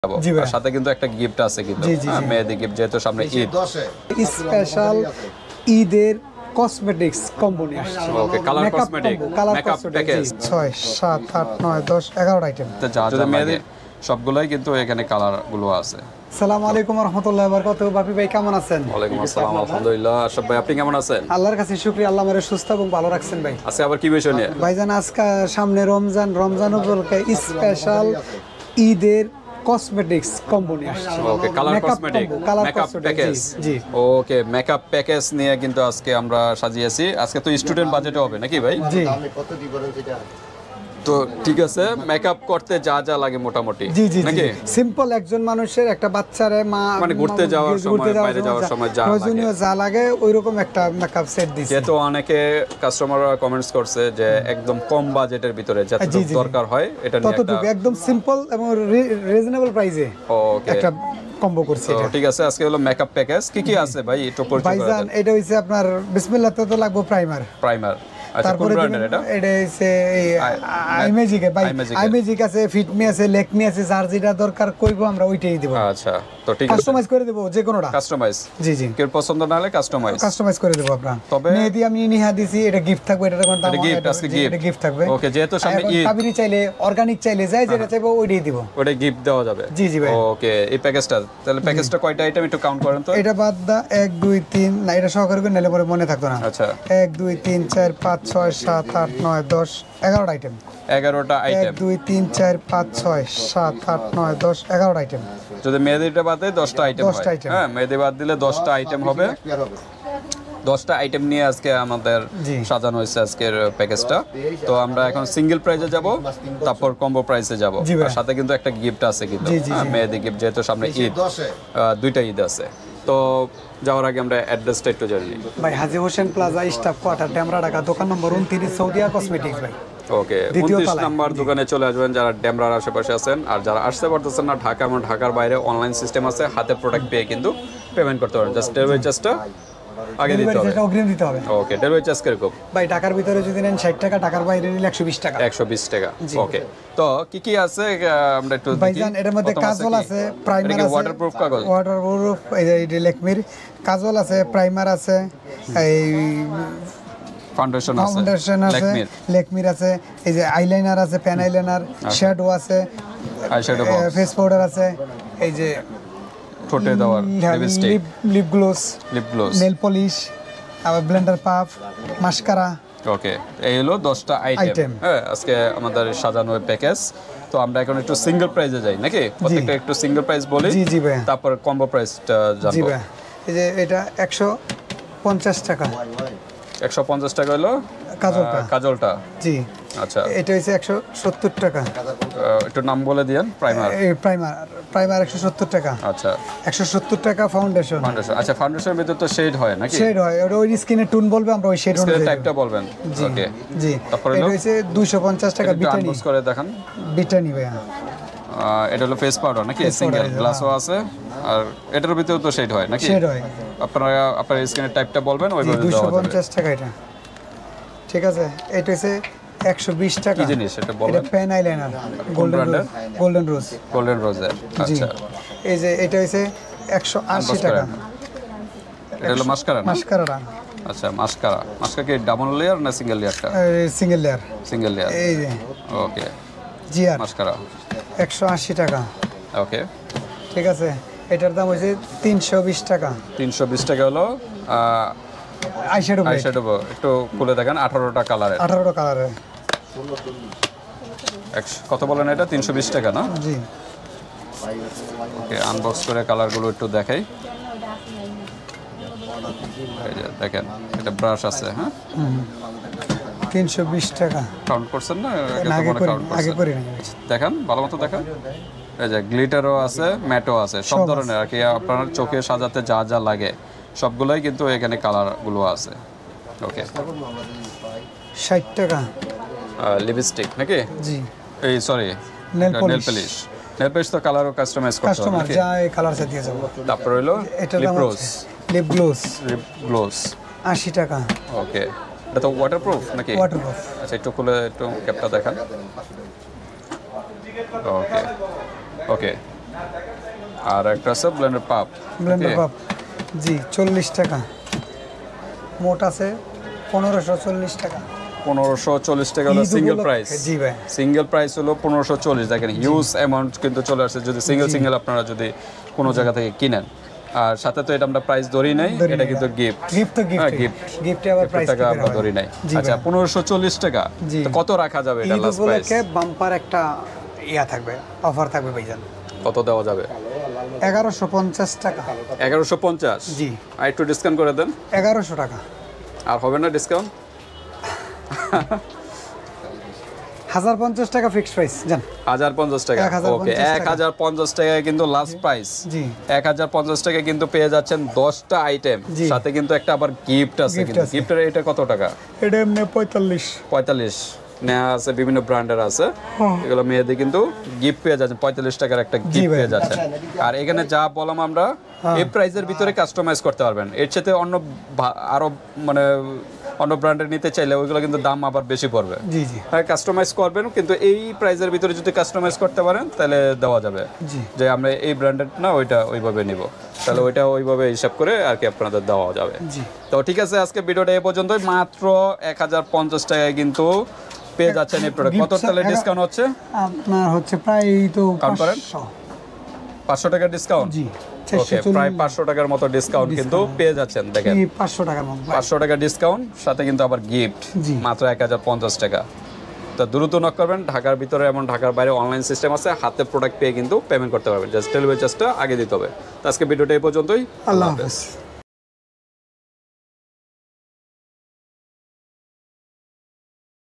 আর সাথে কিন্তু একটা গিফট আছে কিন্তু মেহেদি গিফট যেহেতু সামনে ঈদ স্পেশাল ঈদের কসমেটিক্স কম্বো নিয়ে আসছে। Okay colour cosmetic makeup package 6 7 8 9 10 11 item যা যা মেহেদি সবগুলাই কিন্তু এখানে কালার গুলো আছে। আসসালামু আলাইকুম ওয়া রাহমাতুল্লাহি ওয়া বারাকাতুহু। বাপি ভাই কেমন আছেন? ওয়ালাইকুম আসসালাম আলহামদুলিল্লাহ। আশরাফ ভাই আপনি কেমন আছেন? আল্লাহর কাছে শুকরিয়া, আল্লাহ আমারে সুস্থ এবং ভালো রাখছেন ভাই। আজকে আবার কি বিষয় নিয়ে? ভাইজান আজকে সামনে রমজান উপলক্ষে স্পেশাল ঈদের কসমেটিক্স কম্বো নিয়ে আসছে। Okay colour cosmetic makeup package জি ওকে মেকআপ প্যাকেজ নিয়ে কিন্তু আজকে আমরা সাজিয়েছি। আজকে তো স্টুডেন্ট বাজেটে হবে নাকি ভাই? জি তো ঠিক আছে মেকআপ করতে যা যা লাগে মোটামুটি জি জি নাকি সিম্পল একজন মানুষের একটা বাচ্চারে মানে ঘুরতে যাওয়ার সময় বাইরে যাওয়ার সময় যা প্রয়োজনীয় যা লাগে ওইরকম একটা মেকআপ সেট দিয়েছে। যেহেতু অনেকে কাস্টমাররা কমেন্টস করছে যে একদম কম বাজেটের ভিতরে যতটুকু দরকার হয় এটা নিয়ে একটা ততটুকু একদম সিম্পল এবং রিজনেবল প্রাইসে ওকে একটা কম্বো করছে এটা। ঠিক আছে আজকে হলো মেকআপ প্যাকেজ কি কি আছে ভাই একটু পরিচয় করে ভাইজান দেন। এটা হইছে আপনার বিসমিল্লাহ তো লাগবে প্রাইমার আচ্ছা কোন তারপরে ব্র্যান্ডের এটা? এটা হইছে আইমেজিক ভাই আইমেজিক আছে ফিটমি আছে লেকমি আছে যার যেটা দরকার কইবো আমরা ওইটাই দেব। আচ্ছা তো ঠিক আছে কাস্টমাইজ করে দেব যে কোনোটা কাস্টমাইজ জি জি কেউ পছন্দ না হলে কাস্টমাইজ করে দেব আপনারা। তবে মেহেদি আমি নিহা দিছি এটা গিফট থাকবে এটা কোন দাম এটা gift, আজকে gift। এটা গিফট থাকবে ওকে যেহেতু সামনে ঈদ কাবিনি চাইলে অর্গানিক চাইলে যাই যেটা চাইবো ওইটাই দিব। ওটা গিফট দেওয়া যাবে জি জি ভাই ওকে এই প্যাকেজটা তাহলে প্যাকেজটা কয়টা আইটেম একটু কাউন্ট করেন তো। এটা বাদ দা 1 2 3 না এটা সহকারে করে নিলে পরে মনে থাকতো না। আচ্ছা 1 2 3 4 5 6 7 8 9 10 11 আইটেম 11টা আইটেম 1 2 3 4 5 6 7 8 9 10 11 আইটেম যদি মেহেদিটা বাদে 10টা আইটেম 10টা হয় item। হ্যাঁ মেহেদি বাদ দিলে 10টা আইটেম হবে। 10টা আইটেম নিয়ে আজকে আমাদের জি। সাজানো হয়েছে আজকের প্যাকেজটা। তো আমরা এখন সিঙ্গেল প্রাইসে যাব তারপর কম্বো প্রাইসে যাব জি ভাই। আর সাথে কিন্তু একটা গিফট আছে কিন্তু জি, জি, জি। মেহেদি গিফট যেহেতু সামনে ঈদ দুইটা ঈদ আছে। তো যাওয়ার আগে আমরা অ্যাড্রেসটা একটু জানি। ভাই Haji Hossain plaza staff quarter Demra Dhaka দোকান নম্বর 29 সৌদিয়া কসমেটিক্স ভাই। ওকে দ্বিতীয় 29 তলায়। নাম্বার দোকানে চলে আসবেন যারা ডেমরার আশেপাশে আছেন। আর যারা আসতে পারতেছেন না ঢাকা এবং ঢাকার বাইরে অনলাইন সিস্টেম আছে হাতে প্রোডাক্ট পেয়ে কিন্তু পেমেন্ট করতে পারেন। জাস্ট ডেলিভারি চার্জটা আগে দিতে হবে। এটা অগ্রিম দিতে হবে ওকে ডেলিভারি চার্জ কিরকম? ভাই ঢাকার ভিতরে যদি নেন 60 টাকা, ঢাকার বাইরে নিলে 120 টাকা। 120 টাকা ওকে। তো কি কি আছে আমরা একটু দেখি। ভাইজান এটার মধ্যে কাজল আছে, প্রাইমার আছে, ওয়াটারপ্রুফ কাগজ ওয়াটারপ্রুফ এই যে লেকমির কাজল আছে, প্রাইমার আছে, এই ফাউন্ডেশন আছে ফাউন্ডেশন আছে, ল্যাকমির লেকমির আছে, এই যে আইলাইনার আছে, পেন আইলাইনার, শ্যাডো আছে, আইশ্যাডো বক্স ফেস পাউডার আছে, এই যে ঠোঁটে দেওয়ার lipstick lip gloss, lip gloss nail polish, আবার ব্লেন্ডার পাফ, মাস্কারা। ওকে এই হলো 10টা আইটেম হ্যাঁ আজকে আমাদের সাজানো প্যাকেজ। তো আমরা এখন একটু সিঙ্গেল প্রাইসে যাই নাকি প্রত্যেকটা একটু সিঙ্গেল প্রাইস বলি জি জি ভাই তারপর কম্বো প্রাইসটা জি জানবো। ভাই এই যে এটা 150 টাকা 150 টাকা হলো কাজলটা জি। আচ্ছা এটা হচ্ছে 170 টাকা একটু নাম বলে দিয়েন। প্রাইমার এই প্রাইমার 170 টাকা আচ্ছা 170 টাকা ফাউন্ডেশন। ফাউন্ডেশন আচ্ছা ফাউন্ডেশনের ভিতর তো শেড হয় নাকি? শেড হয় ওটা ওই স্কিনে টুন বলবে আমরা ওই শেড অনুযায়ী টাইপটা বলবেন জি ওকে জি। তারপরে এটা হচ্ছে 250 টাকা বিটানি আনবক্স করে দেখান। বিটানি ভাই এটা হলো ফেস পাউডার নাকি Face সিঙ্গেল powder, গ্লাসও আছে আর এটার ভিতরেও তো শেড হয় নাকি? শেড হয় আপনারা আপনার স্কিনের টাইপটা বলবেন ওইভাবে দেওয়া যাবে। 250 টাকা এটা ঠিক আছে। এটা হচ্ছে 120 টাকা। কি জিনিস এটা এটা বলবেন? পেন আইলাইনার brand-এর? গোল্ডেন রোজ গোল্ডেন রোজের জি। আচ্ছা এই যে এটা হচ্ছে 180 টাকা এটা হলো মাস্কারা না? মাস্কারা আচ্ছা মাস্কারা কি ডাবল লেয়ার না সিঙ্গেল লেয়ারটা? সিঙ্গেল লেয়ার সিঙ্গেল লেয়ার এই যে ওকে জিআর মাস্কারা 180 টাকা ওকে ঠিক আছে। এটার দাম হচ্ছে 320 টাকা 320 টাকা হলো আইশ্যাডো আইশ্যাডো একটু খুলে দেখেন 18টা কালারের 18টা কালারের কত বলেন এটা 320 টাকা না? জি ওকে আনবক্স করে কালারগুলো একটু দেখাই। এই যে দেখেন এটা ব্রাশ আছে হ্যাঁ 320 টাকা কাউন্ট করছেন না? আগে করি না দেখেন ভালো মতো দেখেন। এই যে গ্লিটারও আছে ম্যাটও আছে সব ধরনের আর কি আপনার চোখে সাজাতে যা যা লাগে সবগুলোই কিন্তু এখানে কালারগুলো আছে। ওকে 60 টাকা লিপস্টিক নাকি? জি এই সরি নেল নেল পলিশ তো কালারও কাস্টমাইজ করতে হবে কাস্টমার নাকি? যা এই কালার সাথে দিয়ে যাব। তারপর হলো এটা লিপ দাম রোজ লিপ গ্লোস লিপ গ্লোস 80 টাকা ওকে এটা তো ওয়াটারপ্রুফ নাকি? ওয়াটারপ্রুফ আচ্ছা একটু খুলে একটু ক্যাপটা দেখান। ওকে ওকে আর একটা আছে ব্লেন্ডার পাপ। ব্লেন্ডার পাপ জি 40 টাকা, মোট আছে 1540 টাকা। 1540 টাকা হলো ঈদ সিঙ্গেল উপলক্ষে, প্রাইস। জি ভাই। সিঙ্গেল প্রাইস হলো 1540। দেখেন হিউজ অ্যামাউন্ট কিন্তু চলে আসছে যদি সিঙ্গেল আপনারা যদি কোনো জায়গা থেকে কিনেন। আর সাথে তো এটা আমরা প্রাইস ধরি নাই, এটা কিন্তু গিফট। গিফট তো গিফট, গিফটে আবার প্রাইস টাকা আমরা ধরি নাই। আচ্ছা 1540 টাকা, তো কত রাখা যাবে এটা ঈদ লাস্ট প্রাইস? উপলক্ষে বাম্পার একটা থাকবে, অফার থাকবে ভাইজান। কত দেওয়া যাবে? 1150 টাকা। 1150? জি। আর একটু ডিসকাউন্ট করে দেন। 1100 টাকা। আর হবে না ডিসকাউন্ট? 1050 টাকা ফিক্সড প্রাইস জান। 1050 টাকা, 1050 ওকে। 1050 টাকা কিন্তু লাস্ট প্রাইস। জি। 1050 টাকা কিন্তু পেয়ে যাচ্ছেন 10টা আইটেম, জি। সাথে কিন্তু একটা আবার গিফট আছে। কিন্তু গিফটের এটা কত টাকা? এটা এমনি 45। 45 নেওয়া আছে, বিভিন্ন ব্র্যান্ডের আছে। এগুলো মেয়েদের কিন্তু গিফট পেয়ে যাচ্ছেন, 45 টাকার একটা গিফট পেয়ে যাচ্ছেন। আর এখানে যা বললাম আমরা, এই প্রাইসের ভিতরে কাস্টমাইজ করতে পারবেন। এর সাথে অন্য আরো মানে অন্য ব্র্যান্ডের নিতে চাইলে ওইগুলো কিন্তু দাম আবার বেশি পড়বে। জি জি। হ্যাঁ, কাস্টমাইজ করবেন, কিন্তু এই প্রাইসের ভিতরে যদি কাস্টমাইজ করতে পারেন তাহলে দেওয়া যাবে। জি। যে আমরা এই ব্র্যান্ডের না ওইটা ওইভাবে নিব, তাহলে ওইটা ওইভাবে হিসাব করে আর কি আপনাদের দেওয়া যাবে। জি। তো ঠিক আছে, আজকে ভিডিওটা এই পর্যন্তই। মাত্র 1050 টাকায় কিন্তু পেয়ে যাচ্ছেন এই প্রোডাক্ট। কত তাহলে ডিসকাউন্ট হচ্ছে? আপনার হচ্ছে প্রায় তো কাউন্ট করেন। 500 টাকার ডিসকাউন্ট। জি। ওকে, প্রায় 500 টাকার মতো ডিসকাউন্ট কিন্তু পেয়ে যাচ্ছেন। দেখেন 500 টাকার মতো। 500 টাকা ডিসকাউন্ট, সাথে কিন্তু আবার গিফট। জি। মাত্র 1050 টাকা। তো দ্রুত নক করবেন। ঢাকার ভিতরে এবং ঢাকার বাইরে অনলাইন সিস্টেম আছে, হাতে প্রোডাক্ট পেয়ে কিন্তু পেমেন্ট করতে পারবেন। জাস্ট ডেলিভারি চার্জটা আগে দিতে হবে। তো আজকে ভিডিওটা এই পর্যন্তই। আল্লাহ হাফেজ।